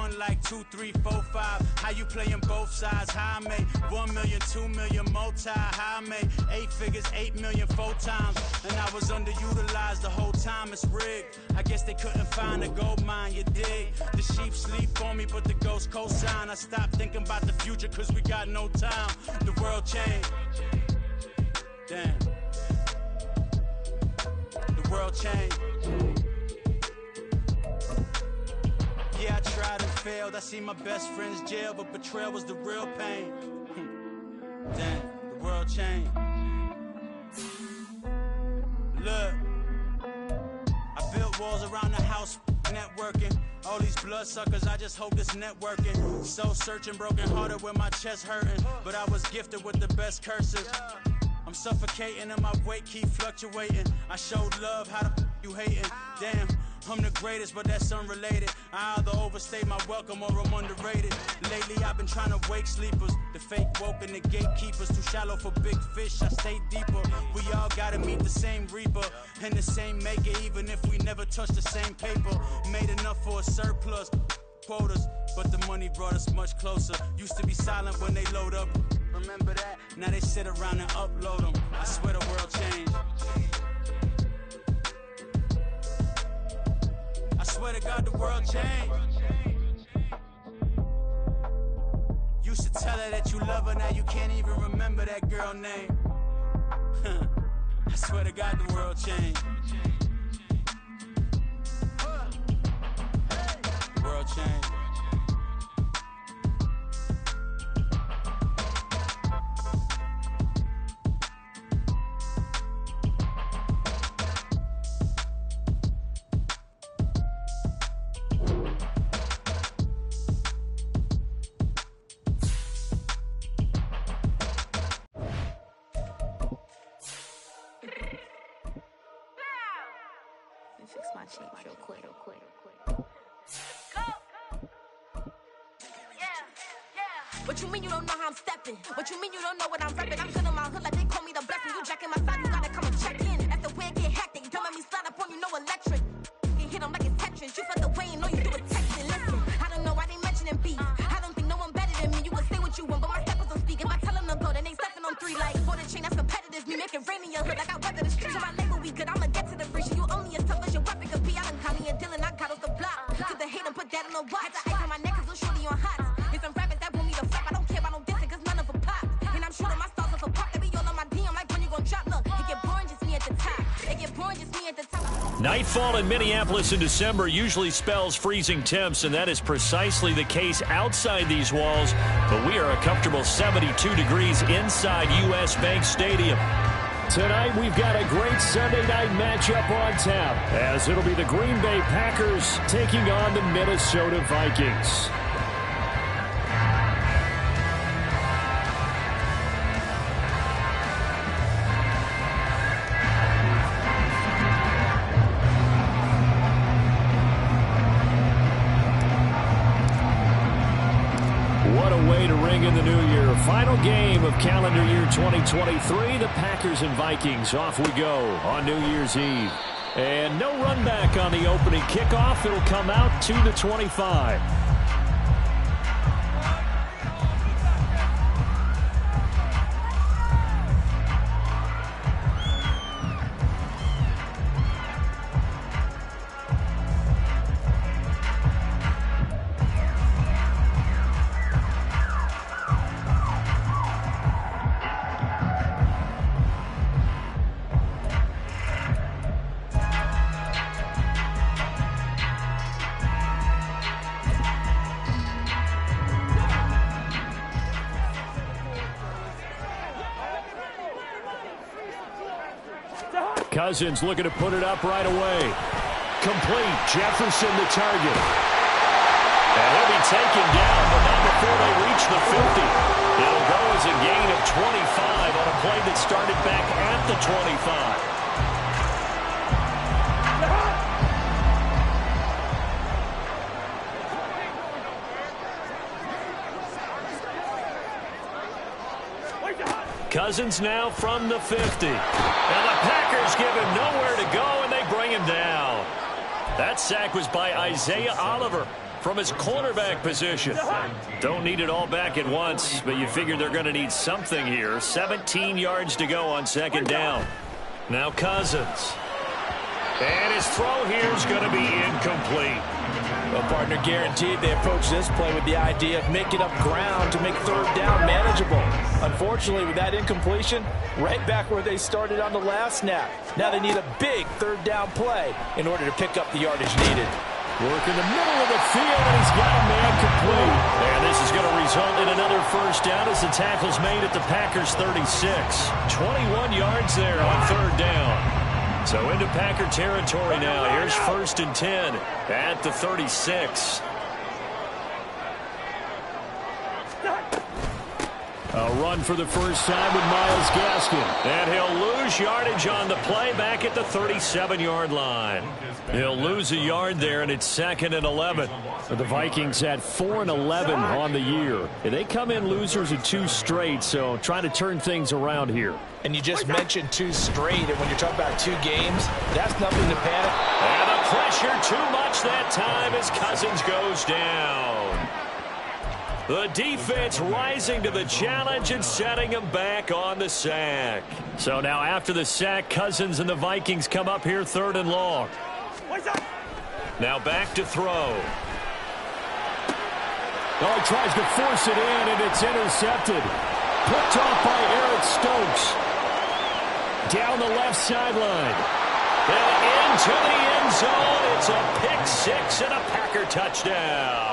1 like 2, 3, 4, 5. How you playing both sides? How I made 1 million, 2 million, multi. How I made 8 figures, 8 million 4 times. And I was underutilized the whole time. It's rigged. I guess they couldn't find a gold mine, you dig? The sheep sleep on me, but the ghost cosign. I stopped thinking about the future cause we got no time. The world changed. Damn. The world changed. Yeah, I tried and failed. I seen my best friends jail, but betrayal was the real pain. Damn, the world changed. Look, I built walls around the house, networking. All these bloodsuckers, I just hope this networking. Soul searching, broken hearted with my chest hurting. But I was gifted with the best cursive. I'm suffocating and my weight keep fluctuating. I showed love, how the you hating? Damn, I'm the greatest, but that's unrelated. I either overstay my welcome or I'm underrated. Lately I've been trying to wake sleepers. The fake woke and the gatekeepers. Too shallow for big fish, I stay deeper. We all gotta meet the same reaper and the same maker, even if we never touch the same paper. Made enough for a surplus quotas, but the money brought us much closer. Used to be silent when they load up. Remember that? Now they sit around and upload them. I swear the world changed. I swear to God the world changed. Used to tell her that you love her, now you can't even remember that girl name. I swear to God the world changed. The world changed. Fix my cheeks real quick. What you mean you don't know how I'm stepping? What you mean you don't know what I'm repping? I'm good in my hood like they call me the blessing. You jacking my side, you gotta come and check in. That's the way it get hectic. Don't let me slide up on you, no electric. You hit them like it's Tetris. You felt the way and know you do it texting. Listen, I don't know why they mentioning beef. I don't think no one better than me. You can say what you want, but my steppers don't speak. If I tell them to go, then they stepping on 3 like for the chain that's competitive. Me make it rain in your hood like I weather the streets. So my label we good, I'ma get to the breach. You only as tough as your weapon could be. I done call me a Dylan, I got off the block. Cause the hate and put that on the watch. Had the ice on my neck cause little shorty on hot. It's some rappers that want me to flop. I don't care about no dissing cause none of them pop. And I'm shooting my stars off a pop. They be all on my DM like when you gon' drop. Look, it get boring just me at the top. It get boring just me at the top. Nightfall in Minneapolis in December usually spells freezing temps, and that is precisely the case outside these walls. But we are a comfortable 72 degrees inside U.S. Bank Stadium. Tonight, we've got a great Sunday night matchup on tap, as it'll be the Green Bay Packers taking on the Minnesota Vikings. What a way to ring in the new year. Final game of calendar year 2023. The Packers and Vikings. Off we go on New Year's Eve. And no run back on the opening kickoff. It'll come out to the 25. Cousins looking to put it up right away. Complete. Jefferson the target. And he'll be taken down, but not before they reach the 50. It'll go as a gain of 25 on a play that started back at the 25. Cousins now from the 50. And the Packers give him nowhere to go, and they bring him down. That sack was by Isaiah Oliver. from his cornerback position. Don't need it all back at once, but you figure they're going to need something here. 17 yards to go on second down. Now Cousins. And his throw here is going to be incomplete. Well, partner, guaranteed they approach this play with the idea of making up ground to make third down manageable. Unfortunately, with that incompletion, right back where they started on the last snap. Now they need a big third down play in order to pick up the yardage needed. Work in the middle of the field, and he's got a man complete. And this is going to result in another first down as the tackle's made at the Packers' 36. 21 yards there on third down. So into Packer territory now. Here's 1st and 10 at the 36. A run for the first time with Myles Gaskin. And he'll lose yardage on the play back at the 37-yard line. He'll lose a yard there, and it's 2nd and 11. The Vikings had 4 and 11 on the year. And they come in losers in 2 straight, so trying to turn things around here. And you just mentioned 2 straight, and when you're talking about 2 games, that's nothing to panic. And the pressure too much that time as Cousins goes down. The defense rising to the challenge and setting him back on the sack. So now after the sack, Cousins and the Vikings come up here 3rd and long. Now back to throw. Oh, he tries to force it in, and it's intercepted. Picked off by Eric Stokes. Down the left sideline. And into the end zone. It's a pick 6 and a Packer touchdown.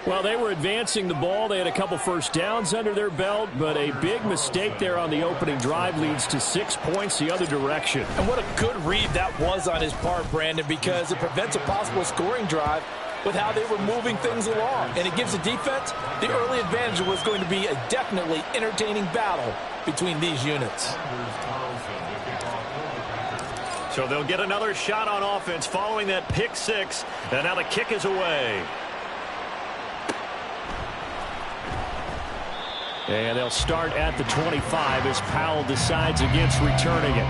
Well, they were advancing the ball. They had a couple first downs under their belt, but a big mistake there on the opening drive leads to 6 points the other direction. And what a good read that was on his part, Brandon, because it prevents a possible scoring drive with how they were moving things along. And it gives the defense the early advantage. Was going to be a definitely entertaining battle between these units. So they'll get another shot on offense following that pick 6, and now the kick is away. And they'll start at the 25 as Powell decides against returning it.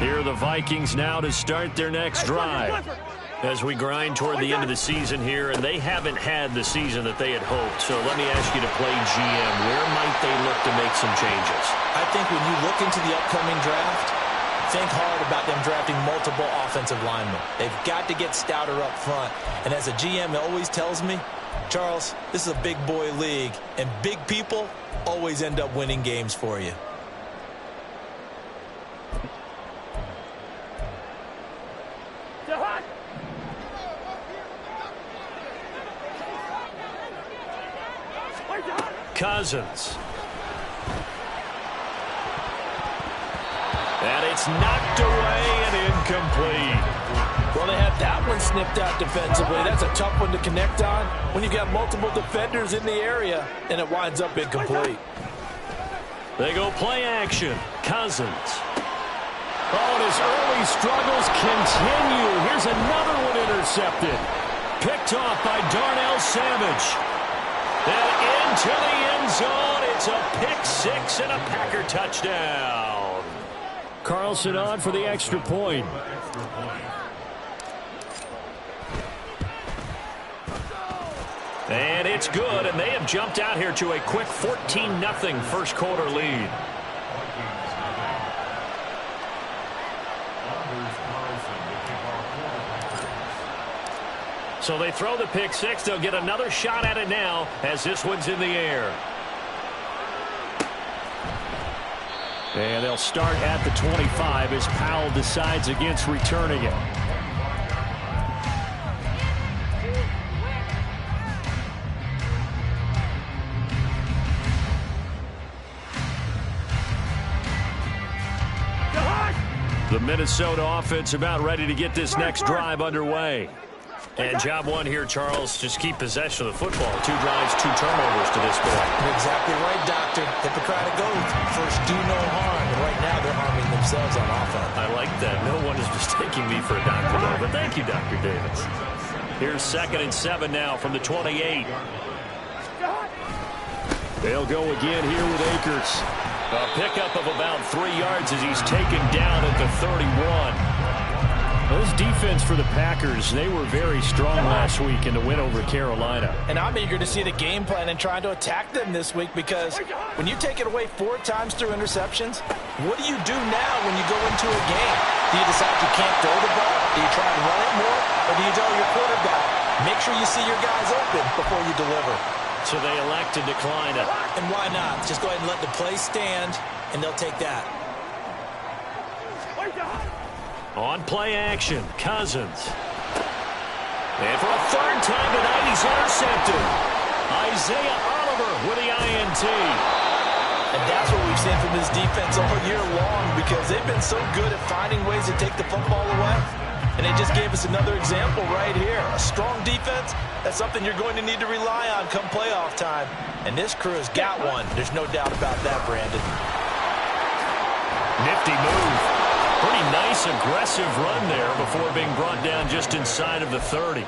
Here are the Vikings now to start their next drive. As we grind toward the end of the season here, and they haven't had the season that they had hoped. So let me ask you to play GM. Where might they look to make some changes? I think when you look into the upcoming draft, think hard about them drafting multiple offensive linemen. They've got to get stouter up front. And as a GM always tells me, Charles, this is a big boy league, and big people always end up winning games for you. Cousins. And it's knocked away and incomplete. Well, they had that one snipped out defensively. That's a tough one to connect on when you got multiple defenders in the area, and it winds up incomplete. They go play action. Cousins. Oh, and his early struggles continue. Here's another one intercepted. Picked off by Darnell Savage. And into the end zone. It's a pick 6 and a Packer touchdown. Carlson on for the extra point. And it's good, and they have jumped out here to a quick 14-0 first quarter lead. So they throw the pick 6. They'll get another shot at it now as this one's in the air. And they'll start at the 25 as Powell decides against returning it. The Minnesota offense about ready to get this next drive underway. And job one here, Charles, just keep possession of the football. 2 drives, 2 turnovers to this point. You're exactly right, Doctor. Hippocratic oath. First, do no harm. And right now, they're harming themselves on offense. I like that. No one is mistaking me for a doctor, though. But thank you, Dr. Davis. Here's 2nd and 7 now from the 28. They'll go again here with Akers. A pickup of about 3 yards as he's taken down at the 31. Those defense for the Packers, they were very strong last week in the win over Carolina. And I'm eager to see the game plan and trying to attack them this week, because when you take it away 4 times through interceptions, what do you do now when you go into a game? Do you decide you can't throw the ball? Do you try and run it more? Or do you tell your quarterback, make sure you see your guys open before you deliver? So they elect to decline it. And why not? Just go ahead and let the play stand, and they'll take that. On play action, Cousins. And for a 3rd time tonight, he's intercepted. Isaiah Oliver with the INT. And that's what we've seen from this defense all year long, because they've been so good at finding ways to take the football away. And they just gave us another example right here. A strong defense, that's something you're going to need to rely on come playoff time. And this crew has got one. There's no doubt about that, Brandon. Nifty move. Pretty nice, aggressive run there before being brought down just inside of the 30.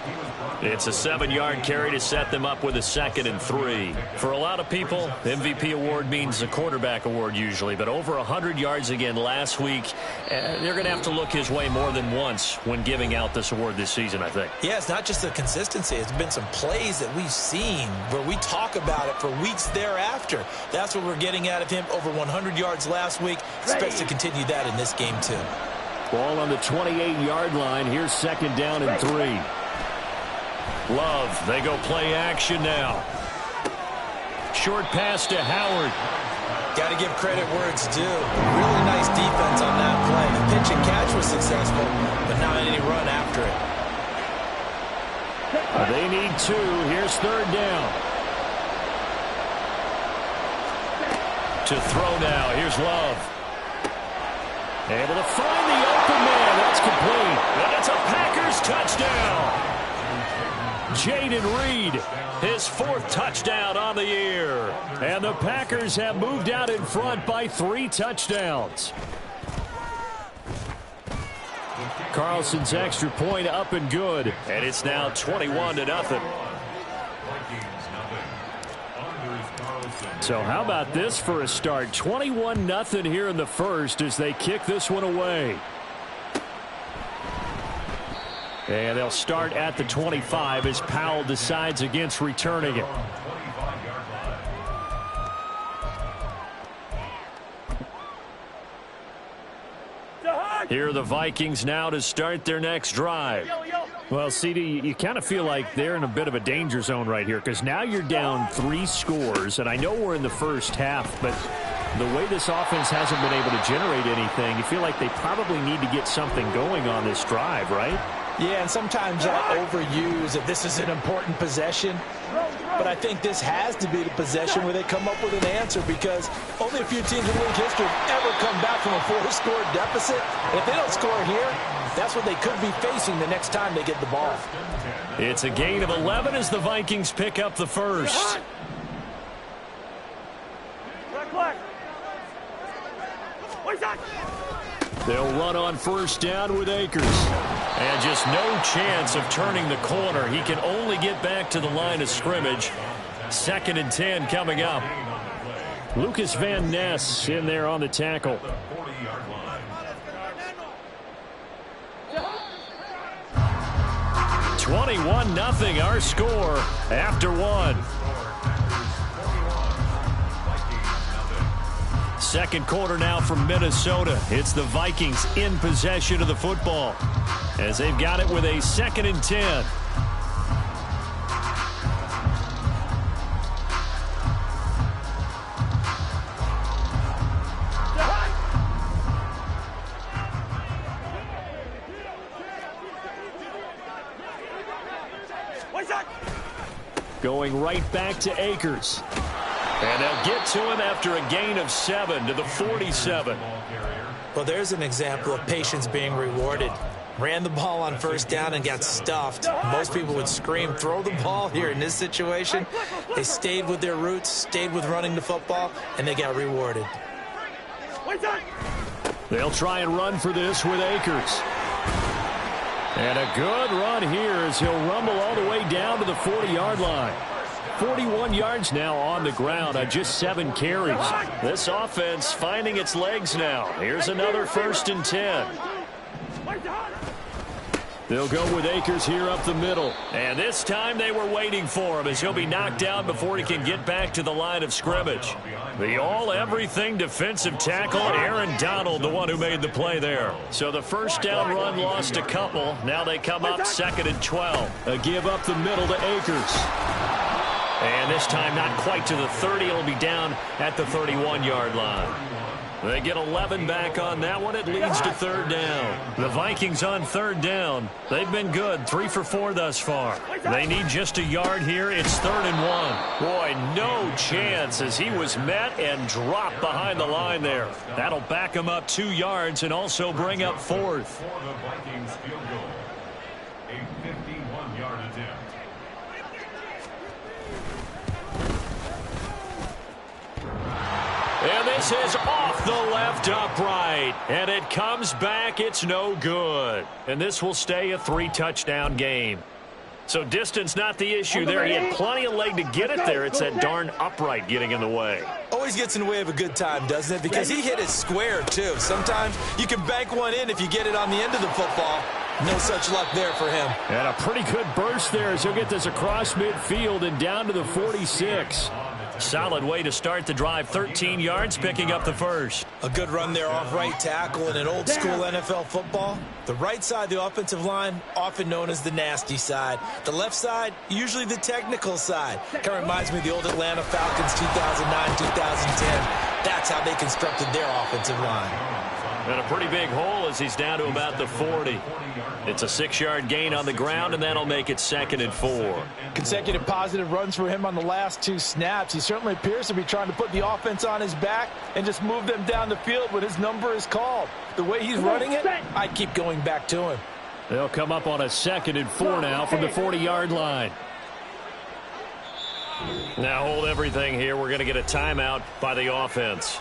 It's a 7-yard carry to set them up with a 2nd and 3. For a lot of people, MVP award means a quarterback award usually, but over 100 yards again last week. They're going to have to look his way more than once when giving out this award this season, I think. Yeah, it's not just the consistency. It's been some plays that we've seen where we talk about it for weeks thereafter. That's what we're getting out of him. Over 100 yards last week. Expects to continue that in this game, too. Ball on the 28-yard line. Here's 2nd down and 3. Love, they go play action now. Short pass to Howard. Got to give credit where it's due. Really nice defense on that play. The pitch and catch was successful, but not any run after it. They need 2. Here's 3rd down. To throw now, here's Love. Able to find the open man. That's complete. And it's a Packers touchdown. Jaden Reed, his 4th touchdown on the year. And the Packers have moved out in front by 3 touchdowns. Carlson's extra point up and good. And it's now 21-0. So how about this for a start? 21-0 here in the first as they kick this one away. And they'll start at the 25 as Powell decides against returning it. Here are the Vikings now to start their next drive. Well, CD, you kind of feel like they're in a bit of a danger zone right here, because now you're down 3 scores, and I know we're in the first half, but the way this offense hasn't been able to generate anything, you feel like they probably need to get something going on this drive, right? Yeah, and sometimes I overuse that this is an important possession. But I think this has to be the possession where they come up with an answer, because only a few teams in league history have ever come back from a 4-score deficit. And if they don't score here, that's what they could be facing the next time they get the ball. It's a gain of 11 as the Vikings pick up the first. They'll run on 1st down with Akers. And just no chance of turning the corner. He can only get back to the line of scrimmage. 2nd and 10 coming up. Lucas Van Ness in there on the tackle. $21-0 our score after 1. Second quarter now from Minnesota. It's the Vikings in possession of the football as they've got it with a 2nd and 10. Going right back to Akers. And they'll get to him after a gain of 7 to the 47. Well, there's an example of patience being rewarded. Ran the ball on 1st down and got stuffed. Most people would scream, throw the ball here in this situation. They stayed with their roots, stayed with running the football, and they got rewarded. They'll try and run for this with Akers. And a good run here as he'll rumble all the way down to the 40-yard line. 41 yards now on the ground on just 7 carries. This offense finding its legs now. Here's another 1st and 10. They'll go with Akers here up the middle. And this time they were waiting for him as he'll be knocked down before he can get back to the line of scrimmage. The all-everything defensive tackle, Aaron Donald, the one who made the play there. So the first down run lost a couple. Now they come up 2nd and 12. A give up the middle to Akers. And this time not quite to the 30. It'll be down at the 31-yard line. They get 11 back on that one. It leads to 3rd down. The Vikings on 3rd down. They've been good. 3 for 4 thus far. They need just a yard here. It's 3rd and 1. Boy, no chance as he was met and dropped behind the line there. That'll back him up 2 yards and also bring up 4th. For the Vikings field goal, a 51-yard attempt. And this is off the left upright. And it comes back. It's no good. And this will stay a 3-touchdown game. So distance not the issue there. He had plenty of leg to get it there. It's that darn upright getting in the way. Always gets in the way of a good time, doesn't it? Because he hit it square, too. Sometimes you can bank one in if you get it on the end of the football. No such luck there for him. And a pretty good burst there as he'll get this across midfield and down to the 46. Solid way to start the drive. 13 yards, picking up the first. A good run there off right tackle in an old-school NFL football. The right side of the offensive line, often known as the nasty side. The left side, usually the technical side. Kind of reminds me of the old Atlanta Falcons 2009, 2010. That's how they constructed their offensive line. And a pretty big hole as he's down to about the 40. It's a 6-yard gain on the ground, and that'll make it 2nd and 4. Consecutive positive runs for him on the last 2 snaps. He certainly appears to be trying to put the offense on his back and just move them down the field when his number is called. The way he's running it, I'd keep going back to him. They'll come up on a 2nd and 4 now from the 40-yard line. Now hold everything here. We're going to get a timeout by the offense.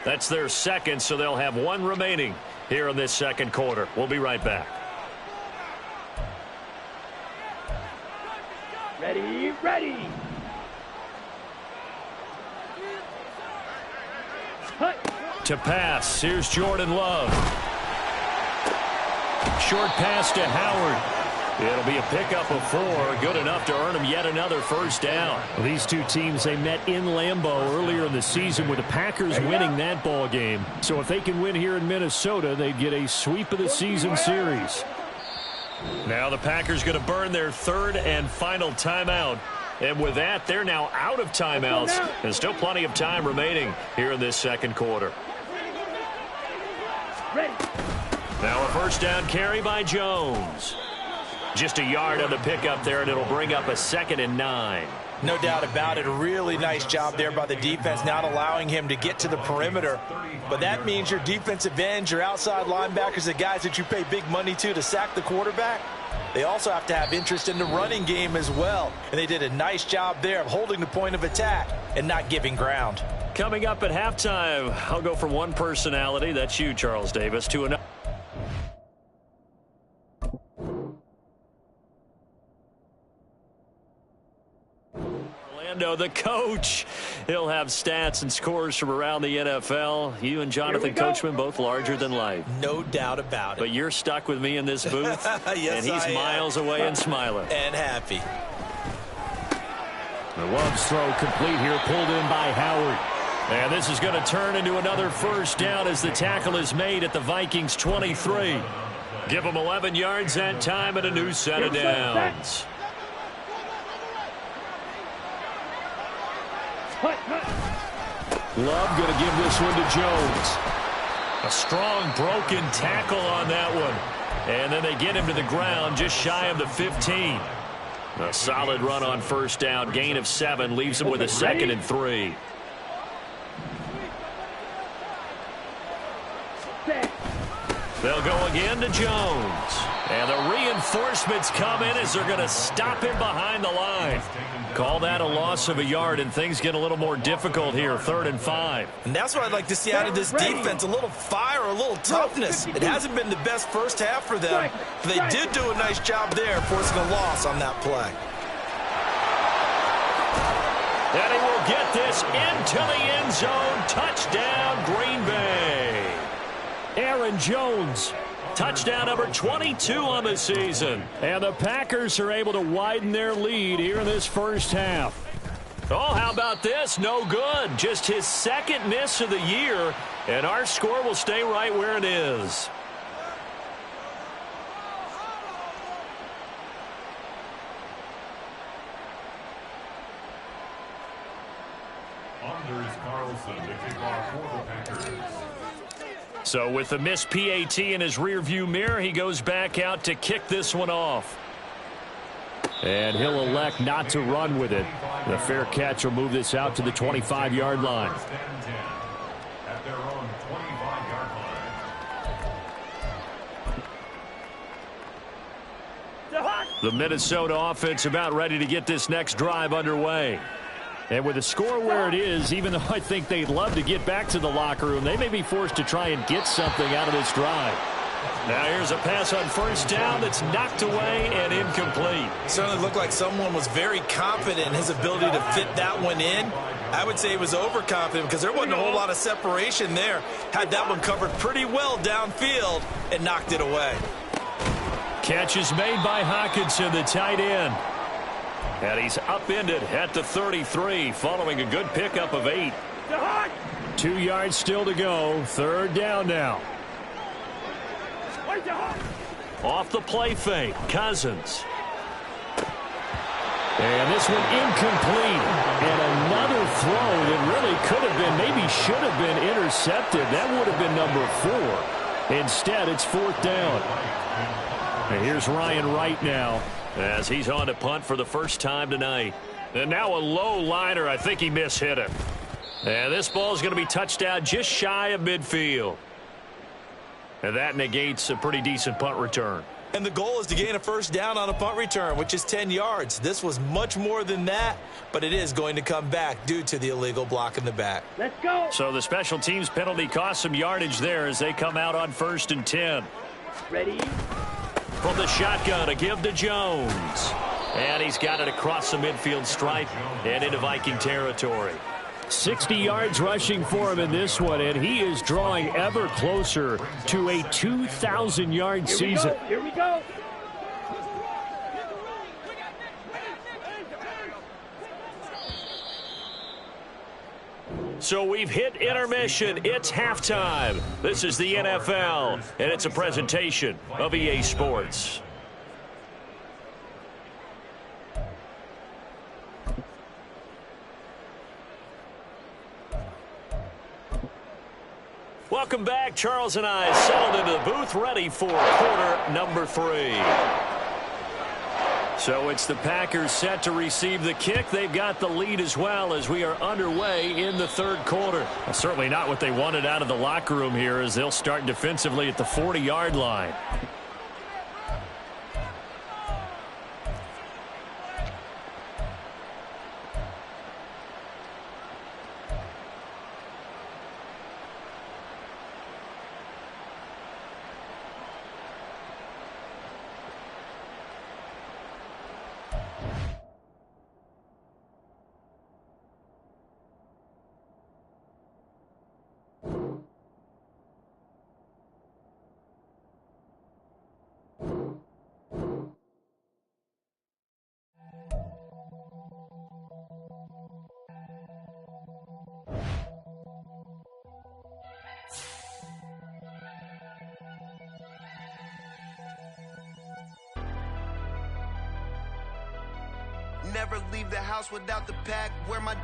That's their 2nd, so they'll have 1 remaining here in this 2nd quarter. We'll be right back. Ready. To pass, here's Jordan Love. Short pass to Howard. It'll be a pickup of 4, good enough to earn him yet another first down. These two teams, they met in Lambeau earlier in the season with the Packers winning that ball game. So if they can win here in Minnesota, they'd get a sweep of the season series. Now the Packers going to burn their 3rd and final timeout. And with that, they're now out of timeouts. There's still plenty of time remaining here in this 2nd quarter. Now a first down carry by Jones. Just a yard on the pickup there, and it'll bring up a 2nd and 9. No doubt about it. A really nice job there by the defense, not allowing him to get to the perimeter. But that means your defensive ends, your outside linebackers, the guys that you pay big money to sack the quarterback, they also have to have interest in the running game as well. And they did a nice job there of holding the point of attack and not giving ground. Coming up at halftime, I'll go from one personality, that's you, Charles Davis, to another. The coach. He'll have stats and scores from around the NFL. You and Jonathan Coachman both larger than life. No doubt about it. But you're stuck with me in this booth. Yes, and he's miles away and smiling. And happy. The Love's throw complete here, pulled in by Howard. And this is going to turn into another first down as the tackle is made at the Vikings 23. Give them 11 yards that time and a new set of downs. Love going to give this one to Jones. A strong broken tackle on that one. And then they get him to the ground just shy of the 15. A solid run on first down. Gain of 7 leaves him with a 2nd and 3. They'll go again to Jones. And the reinforcements come in as they're going to stop him behind the line. Call that a loss of a yard, and things get a little more difficult here, 3rd and 5. And that's what I'd like to see out of this defense, a little fire, a little toughness. It hasn't been the best first half for them, but they did do a nice job there forcing a loss on that play. And he will get this into the end zone. Touchdown, Green Bay. Aaron Jones. Touchdown number 22 on the season. And the Packers are able to widen their lead here in this first half. Oh, how about this? No good. Just his second miss of the year. And our score will stay right where it is. Anders Carlson to kick off for the Packers. So with the missed PAT in his rearview mirror, he goes back out to kick this one off. And he'll elect not to run with it. The fair catch will move this out to the 25-yard line. First and 10 at their own 25-yard line. The Minnesota offense about ready to get this next drive underway. And with the score where it is, even though I think they'd love to get back to the locker room, they may be forced to try and get something out of this drive. Now here's a pass on first down that's knocked away and incomplete. Certainly looked like someone was very confident in his ability to fit that one in. I would say he was overconfident because there wasn't a whole lot of separation there. Had that one covered pretty well downfield and knocked it away. Catch is made by Hockenson, the tight end. And he's upended at the 33 following a good pickup of 8. 2 yards still to go. Third down now. Off the play fake, Cousins. And this one incomplete. And another throw that really could have been, maybe should have been intercepted. That would have been number 4. Instead, it's fourth down. And here's Ryan Wright now, as he's on to punt for the first time tonight. And now a low liner. I think he mishit it. And this ball is going to be touched down just shy of midfield. And that negates a pretty decent punt return. And the goal is to gain a first down on a punt return, which is 10 yards. This was much more than that, but it is going to come back due to the illegal block in the back. Let's go. So the special teams penalty cost some yardage there as they come out on 1st and 10. Ready? From the shotgun, a give to Jones. And he's got it across the midfield stripe and into Viking territory. 60 yards rushing for him in this one, and he is drawing ever closer to a 2,000-yard season. Here we go. So we've hit intermission. It's halftime. This is the NFL, and it's a presentation of EA Sports. Welcome back. Charles and I settled into the booth, ready for quarter number 3. So it's the Packers set to receive the kick. They've got the lead as well as we are underway in the third quarter. Well, certainly not what they wanted out of the locker room here as they'll start defensively at the 40-yard line. Never leave the house without the pack. Where my